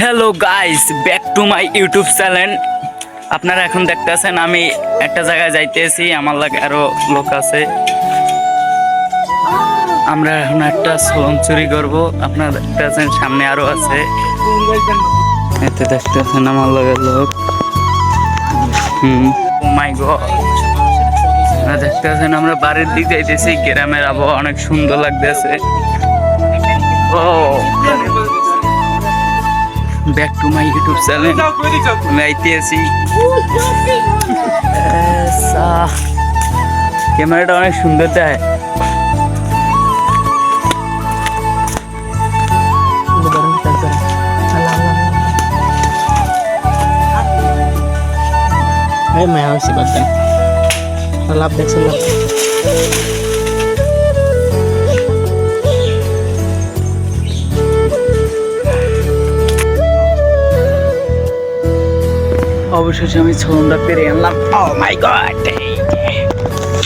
Hello guys, back to my YouTube channel. আপনারা এখন দেখতেছেন আমি একটা জায়গায় যাইতেছি, আমার লাগে আরো লোক আছে। আমরা এখন একটা সোলন চুরি করবো। আপনারা দেখতেছেন সামনে আরো আছে, এতে দেখতেছেন আমার লাগে লোক। ও মাই গড, দেখতেছেন আমরা বাড়ির দিক যাইতেছি। গ্রামের আবহাওয়া অনেক সুন্দর লাগতেছে। ও back to my YouTube channel, আমি আইতেছি। ক্যামেরাটা অনেক সুন্দর দেয়। मैं उसी बात है लाभ देख सकते অবশেষে আমি ছন্দা পেরে আনলাম। ও মাই গড,